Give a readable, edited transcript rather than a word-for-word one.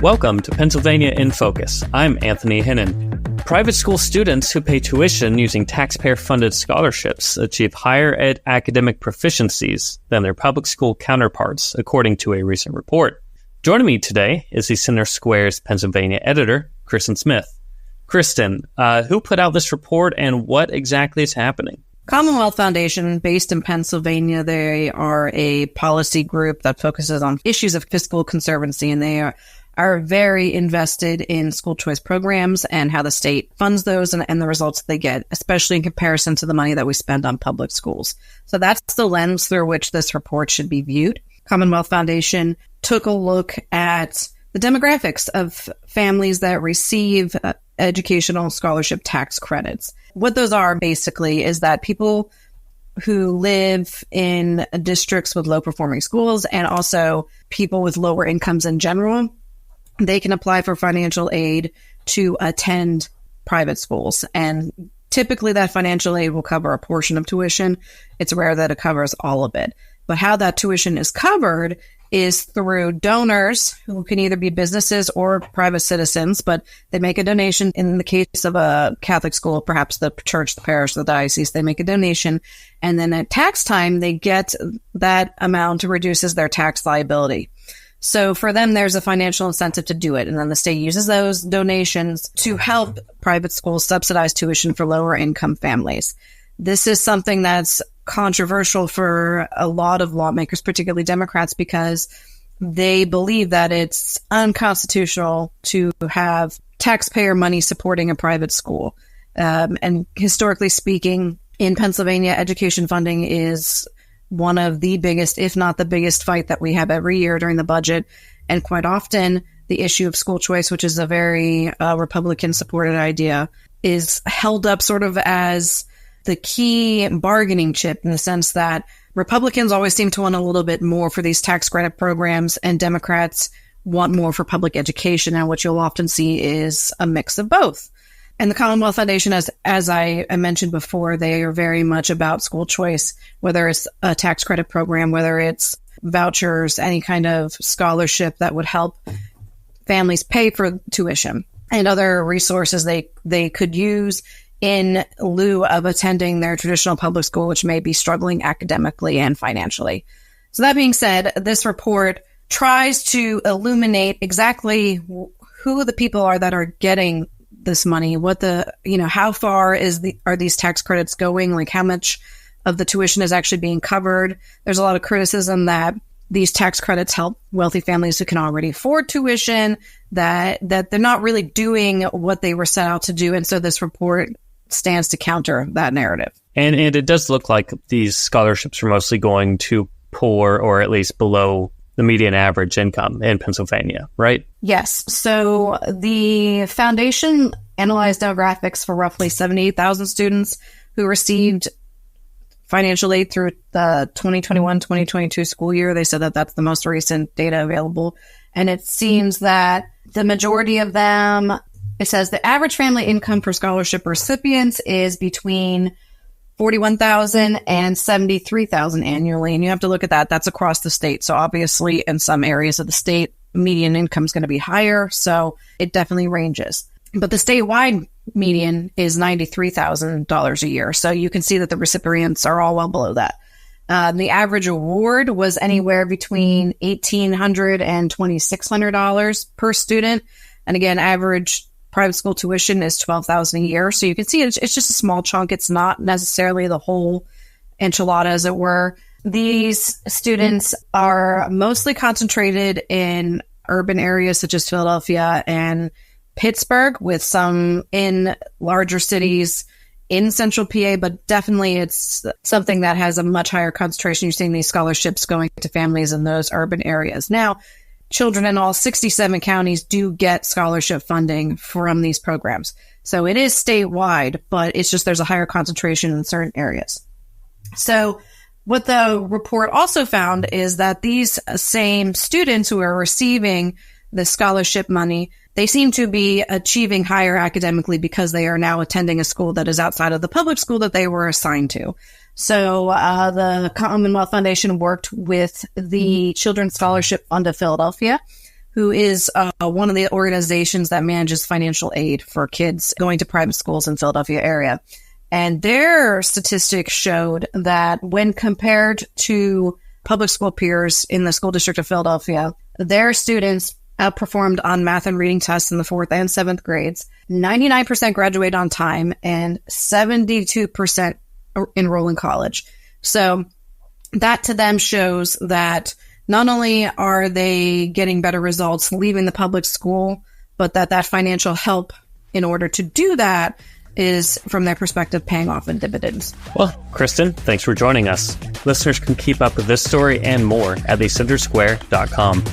Welcome to Pennsylvania in Focus. I'm Anthony Hinnon. Private school students who pay tuition using taxpayer-funded scholarships achieve higher ed academic proficiencies than their public school counterparts, according to a recent report. Joining me today is the Center Square's Pennsylvania editor, Kristen Smith. Kristen, who put out this report and what exactly is happening? Commonwealth Foundation, based in Pennsylvania, they are a policy group that focuses on issues of fiscal conservancy, and they are very invested in school choice programs and how the state funds those and the results they get, especially in comparison to the money that we spend on public schools. So that's the lens through which this report should be viewed. Commonwealth Foundation took a look at the demographics of families that receive educational scholarship tax credits. What those are basically is that people who live in districts with low performing schools and also people with lower incomes in general, they can apply for financial aid to attend private schools. And typically that financial aid will cover a portion of tuition. It's rare that it covers all of it. But how that tuition is covered is through donors who can either be businesses or private citizens, but they make a donation. In the case of a Catholic school, perhaps the church, the parish, the diocese, they make a donation. And then at tax time, they get that amount reduces their tax liability. So for them, there's a financial incentive to do it. And then the state uses those donations to help private schools subsidize tuition for lower income families. This is something that's controversial for a lot of lawmakers, particularly Democrats, because they believe that it's unconstitutional to have taxpayer money supporting a private school. And historically speaking, in Pennsylvania, education funding is one of the biggest, if not the biggest fight that we have every year during the budget. And quite often, the issue of school choice, which is a very Republican-supported idea, is held up sort of as the key bargaining chip in the sense that Republicans always seem to want a little bit more for these tax credit programs and Democrats want more for public education. And what you'll often see is a mix of both. And the Commonwealth Foundation, as I mentioned before, they are very much about school choice, whether it's a tax credit program, whether it's vouchers, any kind of scholarship that would help families pay for tuition and other resources they could use in lieu of attending their traditional public school, which may be struggling academically and financially. So that being said, this report tries to illuminate exactly who the people are that are getting this money, how far are these tax credits going, like how much of the tuition is actually being covered. There's a lot of criticism that these tax credits help wealthy families who can already afford tuition, that they're not really doing what they were set out to do. And so this report stands to counter that narrative. And it does look like these scholarships are mostly going to poor or at least below the median average income in Pennsylvania, right? Yes. So the foundation analyzed demographics for roughly 78,000 students who received financial aid through the 2021-2022 school year. They said that that's the most recent data available. And it seems that the majority of them, it says the average family income for scholarship recipients is between $41,000 and $73,000 annually. And you have to look at that. That's across the state. So obviously in some areas of the state, median income is going to be higher. So it definitely ranges. But the statewide median is $93,000 a year. So you can see that the recipients are all well below that. The average award was anywhere between $1,800 and $2,600 per student. And again, average private school tuition is $12,000 a year. So you can see it's just a small chunk. It's not necessarily the whole enchilada, as it were. These students are mostly concentrated in urban areas such as Philadelphia and Pittsburgh, with some in larger cities in central PA, but definitely it's something that has a much higher concentration. You're seeing these scholarships going to families in those urban areas. Now, children in all 67 counties do get scholarship funding from these programs. So it is statewide, but it's just there's a higher concentration in certain areas. So what the report also found is that these same students who are receiving the scholarship money, they seem to be achieving higher academically because they are now attending a school that is outside of the public school that they were assigned to. So the Commonwealth Foundation worked with the Children's Scholarship Fund of Philadelphia, who is one of the organizations that manages financial aid for kids going to private schools in the Philadelphia area. And their statistics showed that when compared to public school peers in the school district of Philadelphia, their students outperformed on math and reading tests in the 4th and 7th grades. 99% graduate on time and 72% enroll in college. So that to them shows that not only are they getting better results leaving the public school, but that financial help in order to do that is, from their perspective, paying off in dividends. Well, Kristen, thanks for joining us. Listeners can keep up with this story and more at thecentersquare.com.